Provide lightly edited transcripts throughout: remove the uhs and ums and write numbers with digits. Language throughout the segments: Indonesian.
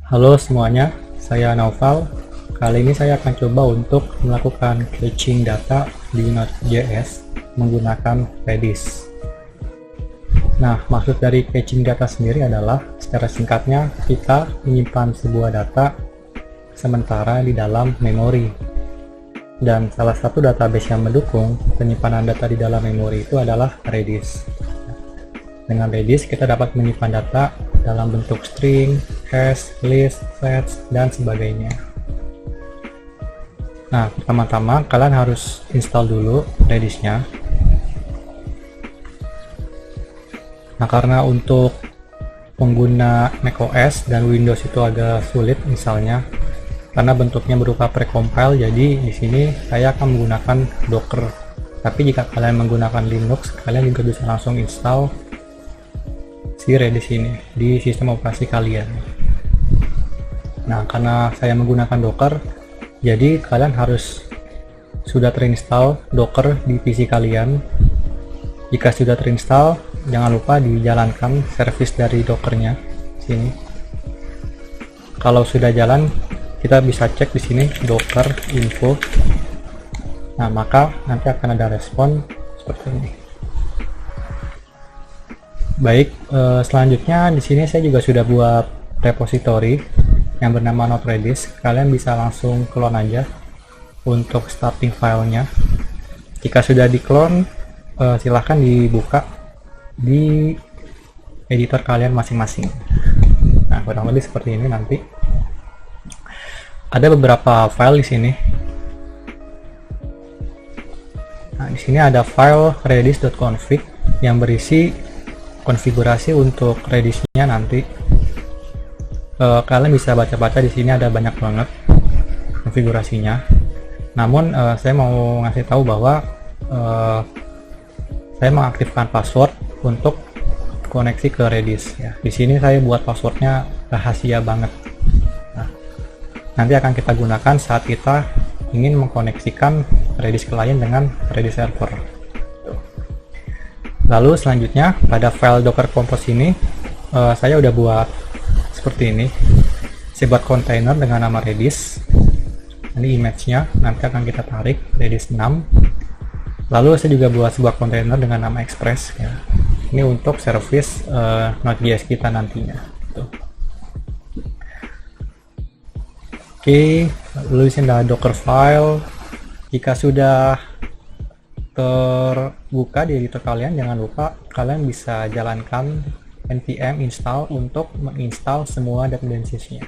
Halo semuanya, saya Naufal. Kali ini saya akan coba untuk melakukan caching data di Node.js menggunakan Redis. Nah, maksud dari caching data sendiri adalah secara singkatnya kita menyimpan sebuah data sementara di dalam memori. Dan salah satu database yang mendukung penyimpanan data di dalam memori itu adalah Redis. Dengan Redis kita dapat menyimpan data dalam bentuk string, hash, list, fetch, dan sebagainya. Nah, pertama-tama kalian harus install dulu Redisnya. Nah, karena untuk pengguna macOS dan Windows itu agak sulit misalnya karena bentuknya berupa precompile, jadi di sini saya akan menggunakan Docker. Tapi jika kalian menggunakan Linux, kalian juga bisa langsung install si Redis ini di sistem operasi kalian. Nah, karena saya menggunakan Docker, jadi kalian harus sudah terinstall Docker di PC kalian. Jika sudah terinstall, jangan lupa dijalankan service dari Dockernya sini. Kalau sudah jalan, kita bisa cek di sini Docker info. Nah, maka nanti akan ada respon seperti ini. Baik, selanjutnya di sini saya juga sudah buat repository yang bernama Node Redis. Kalian bisa langsung clone aja untuk starting filenya. Jika sudah di-clone, silahkan dibuka di editor kalian masing-masing. Nah, kurang lebih seperti ini nanti. Ada beberapa file di sini. Nah, di sini ada file redis.config yang berisi konfigurasi untuk Redisnya nanti. Kalian bisa baca-baca, di sini ada banyak banget konfigurasinya. Namun saya mau ngasih tahu bahwa saya mengaktifkan password untuk koneksi ke Redis. Ya, di sini saya buat passwordnya rahasia banget. Nah, nanti akan kita gunakan saat kita ingin mengkoneksikan Redis client dengan Redis server. Lalu selanjutnya pada file docker compose ini saya udah buat seperti ini. Saya buat kontainer dengan nama Redis. Ini image-nya, nanti akan kita tarik Redis 6. Lalu saya juga buat sebuah kontainer dengan nama Express ya. Ini untuk service Node.js kita nantinya. Tuh. Oke, lalu di sini ada docker file. Jika sudah terbuka di editor kalian, jangan lupa kalian bisa jalankan npm install untuk menginstal semua dependencies-nya.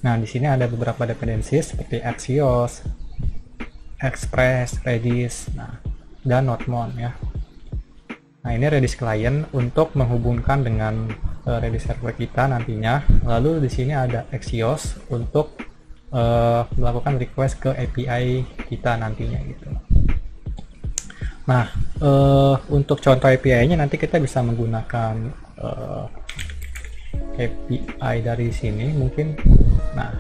Nah, di sini ada beberapa dependencies seperti Axios, Express, Redis, dan Nodemon ya. Nah, ini Redis client untuk menghubungkan dengan Redis server kita nantinya. Lalu di sini ada Axios untuk melakukan request ke API kita nantinya gitu. Nah, untuk contoh API-nya nanti kita bisa menggunakan API dari sini mungkin. Nah,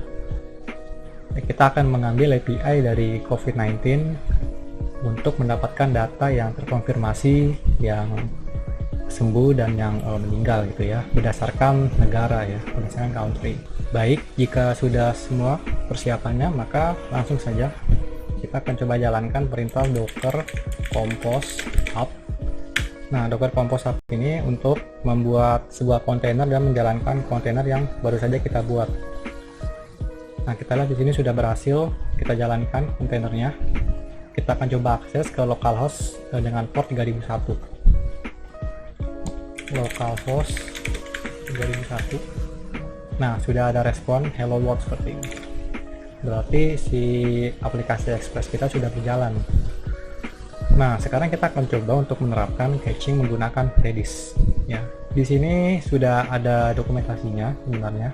kita akan mengambil API dari COVID-19 untuk mendapatkan data yang terkonfirmasi, yang sembuh dan yang meninggal gitu ya, berdasarkan negara ya, berdasarkan country. Baik, jika sudah semua persiapannya, maka langsung saja kita akan coba jalankan perintah docker compose up. Nah, docker compose up ini untuk membuat sebuah kontainer dan menjalankan kontainer yang baru saja kita buat. Nah, kita lihat di sini sudah berhasil kita jalankan kontainernya. Kita akan coba akses ke localhost dengan port 3001. Localhost 3001. Nah, sudah ada respon hello world seperti ini. Berarti si aplikasi Express kita sudah berjalan. Nah, sekarang kita akan coba untuk menerapkan caching menggunakan Redis. Ya, di sini sudah ada dokumentasinya sebenarnya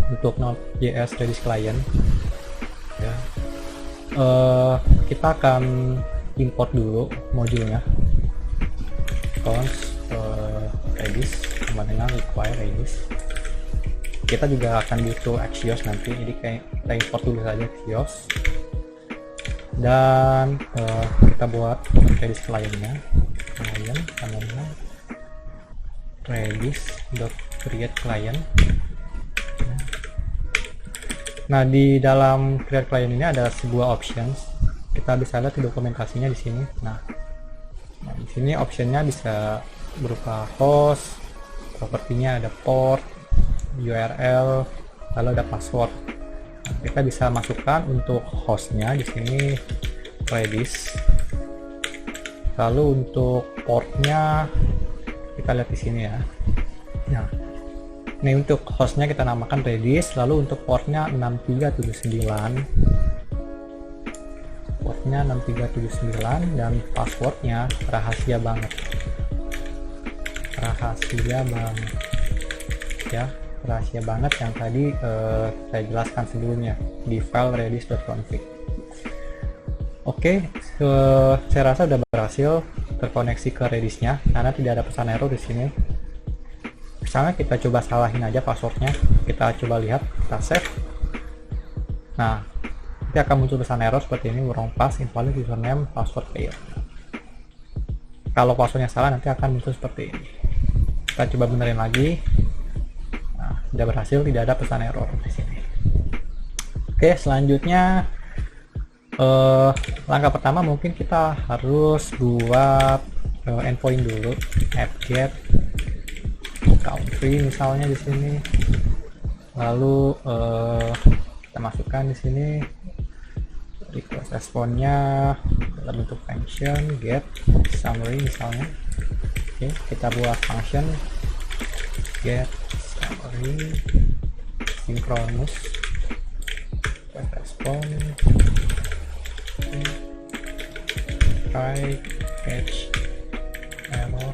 untuk Node.js Redis client. Ya, kita akan import dulu modulnya. Const Redis sama dengan require Redis. Kita juga akan butuh Axios nanti, jadi kita import dulu saja Axios dan kita buat Redis client-nya. Client sama dengan redis.create client. Nah, di dalam create client ini ada sebuah options. Kita bisa lihat di dokumentasinya di sini. Nah, di sini optionnya bisa berupa host, propertinya ada port, URL, lalu ada password. Nah, kita bisa masukkan untuk hostnya di sini Redis. Lalu untuk portnya kita lihat di sini ya. Nah, ini untuk hostnya kita namakan Redis, lalu untuk portnya 6379, portnya 6379, dan passwordnya rahasia banget ya, rahasia banget yang tadi saya jelaskan sebelumnya di file redis.config. Oke, saya rasa sudah berhasil terkoneksi ke Redisnya karena tidak ada pesan error di sini. Misalnya kita coba salahin aja passwordnya, kita coba lihat, kita save. Nah, nanti akan muncul pesan error seperti ini, wrong pass, invalid username, password failed. Kalau passwordnya salah nanti akan muncul seperti ini. Kita coba benerin lagi. Nah, sudah berhasil, tidak ada pesan error di sini. Oke, selanjutnya langkah pertama mungkin kita harus buat endpoint dulu, apt-get country misalnya di sini, lalu kita masukkan di sini request response-nya dalam bentuk function get summary misalnya. Oke, kita buat function get summary synchronous response try catch error.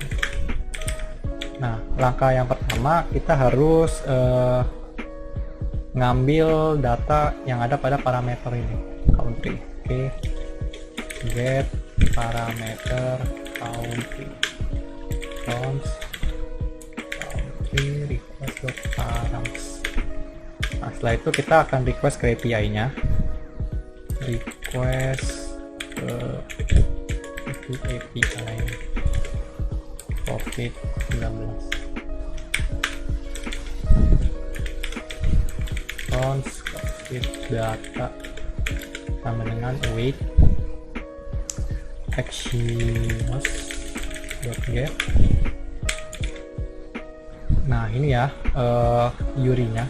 Nah, langkah yang pertama kita harus ngambil data yang ada pada parameter ini, country. Oke, get parameter country, country request params. Nah, setelah itu kita akan request ke API-nya, request ke API COVID-19 COVID data sama dengan await actions.get. Nah, ini ya URI-nya.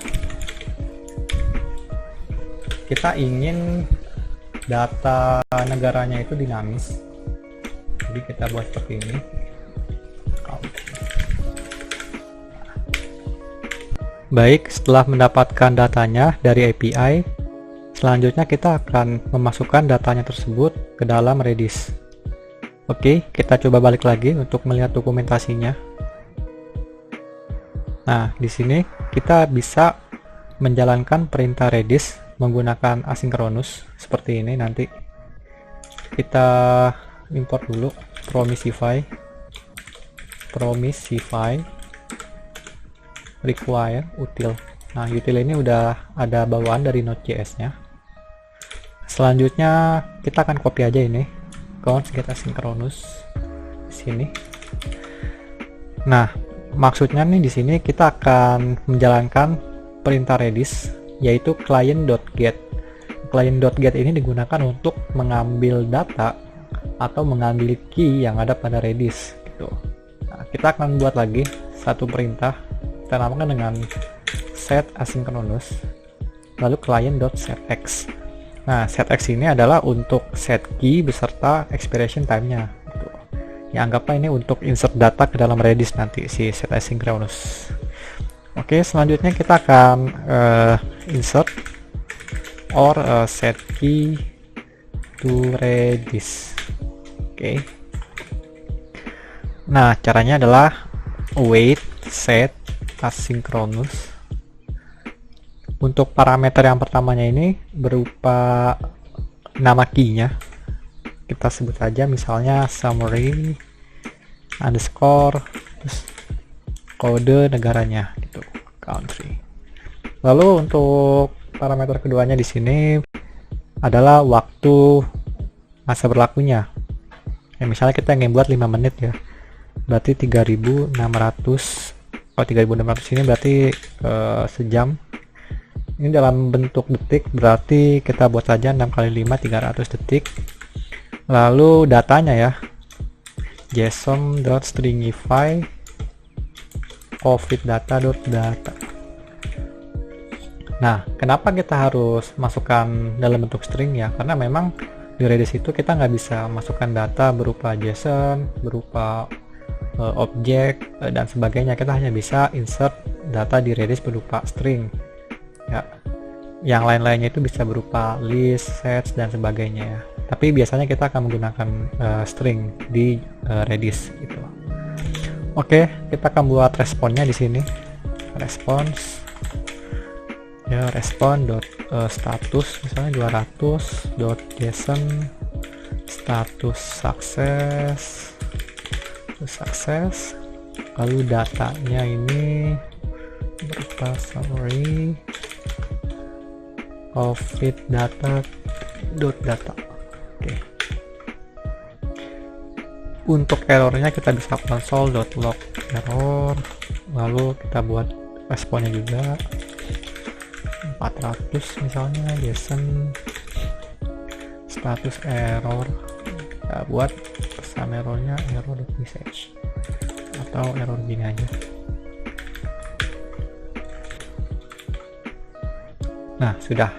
Kita ingin data negaranya itu dinamis, jadi kita buat seperti ini. Baik, setelah mendapatkan datanya dari API, selanjutnya kita akan memasukkan datanya tersebut ke dalam Redis. Oke, kita coba balik lagi untuk melihat dokumentasinya. Nah, di sini kita bisa menjalankan perintah Redis menggunakan asynchronous seperti ini. Nanti kita import dulu Promisify require util. Nah, util ini udah ada bawaan dari Node.js nya. Selanjutnya kita akan copy aja ini const get asynchronous di sini. Nah, maksudnya nih di sini kita akan menjalankan perintah Redis yaitu client.get. Client.get ini digunakan untuk mengambil data atau mengambil key yang ada pada Redis gitu. Nah, kita akan buat lagi satu perintah, kita namakan dengan set asynchronous lalu client.setX. Nah, setX ini adalah untuk set key beserta expiration time-nya gitu. Ya, anggaplah ini untuk insert data ke dalam Redis nanti si set asynchronous. Oke, selanjutnya kita akan insert or set key to Redis. Oke. Nah, caranya adalah await set asynchronous. Untuk parameter yang pertamanya ini berupa nama key-nya. Kita sebut aja misalnya summary underscore terus kode negaranya gitu, country. Lalu untuk parameter keduanya di sini adalah waktu masa berlakunya. Ya, misalnya kita ingin buat 5 menit ya. Berarti 3600. Oh, 3600 ini berarti sejam. Ini dalam bentuk detik, berarti kita buat saja 6 kali 5 300 detik. Lalu datanya ya, json.stringify covid data. Nah, kenapa kita harus masukkan dalam bentuk string ya? Karena memang di Redis itu kita nggak bisa masukkan data berupa JSON, berupa objek dan sebagainya. Kita hanya bisa insert data di Redis berupa string ya. Yang lain-lainnya itu bisa berupa list, sets dan sebagainya ya. Tapi biasanya kita akan menggunakan string di Redis gitu. Oke, kita akan buat responnya di sini. Response ya, respon.status misalnya 200.json status sukses, lalu datanya ini berupa summary covid data. Oke. Untuk errornya kita bisa console.log error, lalu kita buat responnya juga 400 misalnya json status error. Kita buat pesan errornya error.message atau error gini aja. Nah, sudah.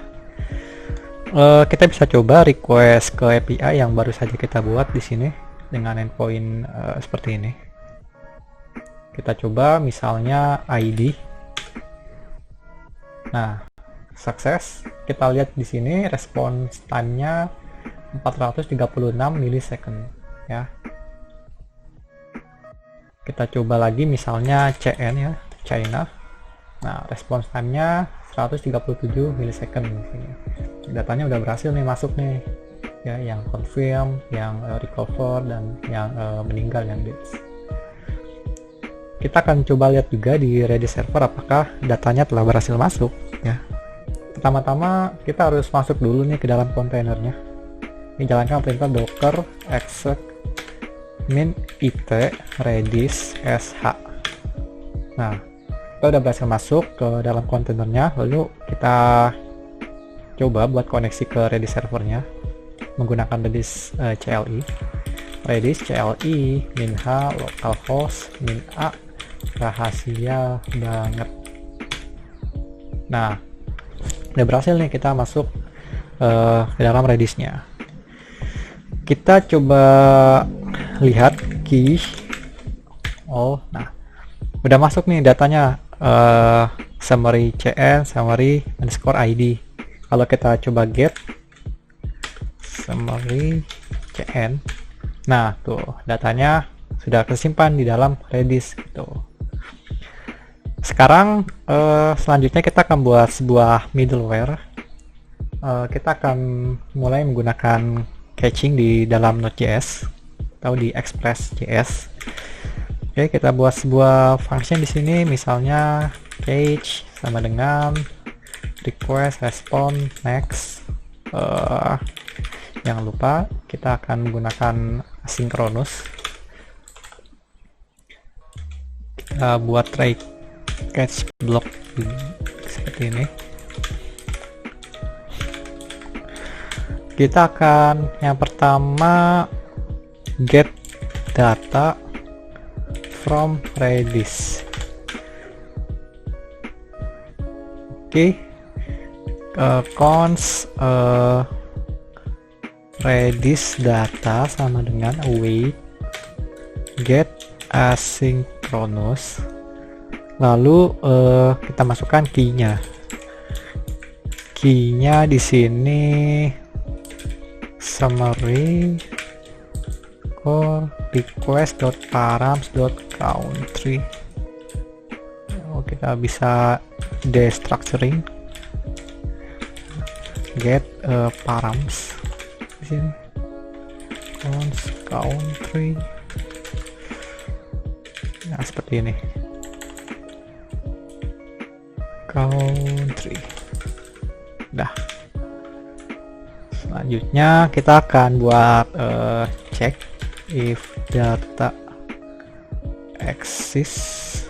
Kita bisa coba request ke API yang baru saja kita buat di sini dengan endpoint seperti ini. Kita coba misalnya ID. Nah, sukses. Kita lihat di sini response time-nya 436 milisecond ya. Kita coba lagi misalnya CN ya, China. Nah, response time-nya 137 milisecond di sini. Datanya udah berhasil nih masuk nih. Ya, yang confirm, yang recover dan yang meninggal yang deaths. Kita akan coba lihat juga di Redis server apakah datanya telah berhasil masuk ya. Pertama-tama kita harus masuk dulu nih ke dalam kontainernya. Ini jalankan perintah docker exec min it redis sh. Nah, kita udah berhasil masuk ke dalam kontainernya. Lalu kita coba buat koneksi ke Redis servernya menggunakan Redis CLI. Redis CLI min h localhost min a rahasia banget. Nah, udah berhasil nih kita masuk ke dalam Redisnya. Kita coba lihat key. Oh, nah udah masuk nih datanya, summary cn summary underscore id. Kalau kita coba get summary cn, nah tuh datanya sudah tersimpan di dalam Redis gitu. Sekarang selanjutnya kita akan buat sebuah middleware. Kita akan mulai menggunakan caching di dalam Node.js atau di Express.js. Oke, kita buat sebuah function di sini, misalnya cache sama dengan request respond next. Jangan lupa kita akan menggunakan asynchronous. Kita buat try catch block seperti ini. Kita akan yang pertama get data from Redis. Oke, cons Redis data sama dengan await get asynchronous. Lalu kita masukkan key-nya. Key-nya di sini summary core request.params.country. Oh, kita bisa destructuring get params di sini cons country. Nah, seperti ini. Country. Dah. Selanjutnya kita akan buat cek if data exists,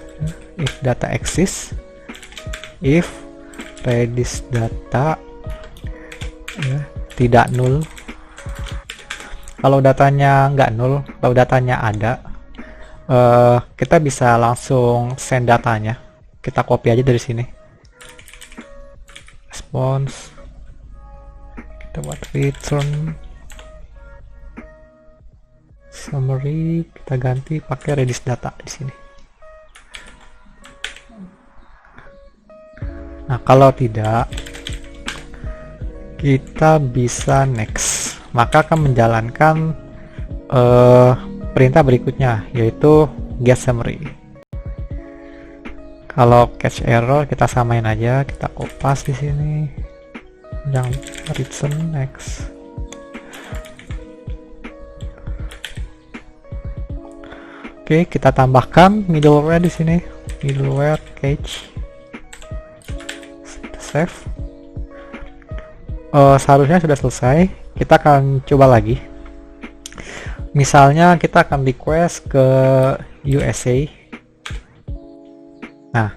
if Redis data ya, tidak null. Kalau datanya nggak null, kalau datanya ada, kita bisa langsung send datanya. Kita copy aja dari sini. Response, kita buat return summary, kita ganti pakai Redis data di sini. Nah, kalau tidak, kita bisa next, maka akan menjalankan perintah berikutnya, yaitu get summary. Kalau catch error kita samain aja, kita kopas di sini, yang return next. Oke, kita tambahkan middleware di sini, middleware cache. Save. Seharusnya sudah selesai. Kita akan coba lagi. Misalnya kita akan request ke USA. Nah,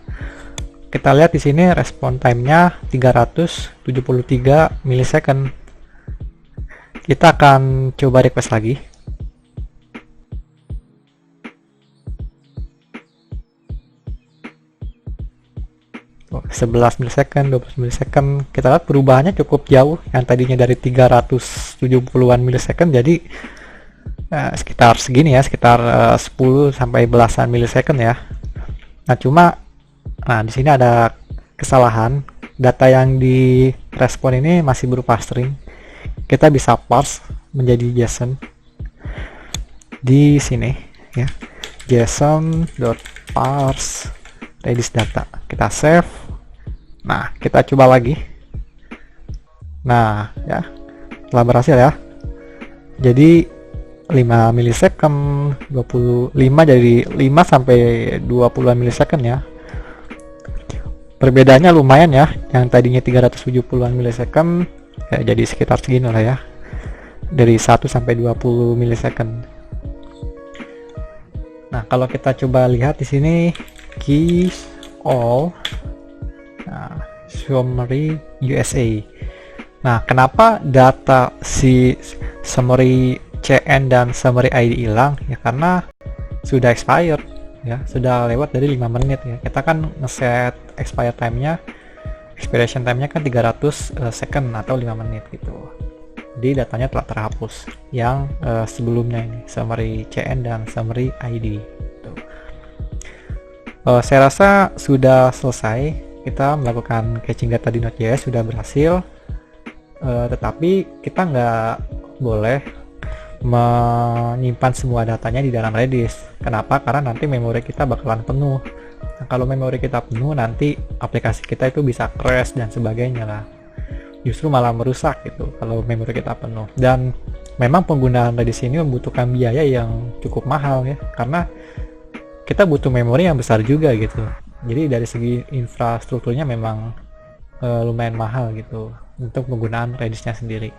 kita lihat di sini respon time-nya 373 milisecond. Kita akan coba request lagi. Oh, 11 milisecond, 12 milisecond. Kita lihat perubahannya cukup jauh. Yang tadinya dari 370-an milisecond jadi sekitar segini ya, sekitar 10 sampai belasan milisecond ya. Nah, di sini ada kesalahan. Data yang direspon ini masih berupa string. Kita bisa parse menjadi JSON di sini ya. JSON.parse Redis data. Kita save. Nah, kita coba lagi. Nah, ya. Telah berhasil ya. Jadi 5 milisecond, 25 jadi 5 sampai 20-an milisecond ya. Perbedaannya lumayan ya. Yang tadinya 370-an milisecond ya, jadi sekitar segini lah ya. Dari 1 sampai 20 milisecond. Nah, kalau kita coba lihat di sini keys all, nah, summary USA. Nah, kenapa data si summary CN dan summary ID hilang? Ya karena sudah expired ya, sudah lewat dari 5 menit ya. Kita kan ngeset expiration time-nya kan 300 second atau 5 menit gitu. Jadi datanya telah terhapus yang sebelumnya ini, summary CN dan summary ID gitu. Saya rasa sudah selesai. Kita melakukan caching data di Node.js sudah berhasil, tetapi kita nggak boleh menyimpan semua datanya di dalam Redis. Kenapa? Karena nanti memori kita bakalan penuh. Nah, kalau memori kita penuh, nanti aplikasi kita itu bisa crash dan sebagainya lah. Justru malah merusak gitu kalau memori kita penuh. Dan memang penggunaan Redis ini membutuhkan biaya yang cukup mahal ya, karena kita butuh memori yang besar juga gitu. Jadi dari segi infrastrukturnya memang lumayan mahal gitu untuk penggunaan Redisnya sendiri.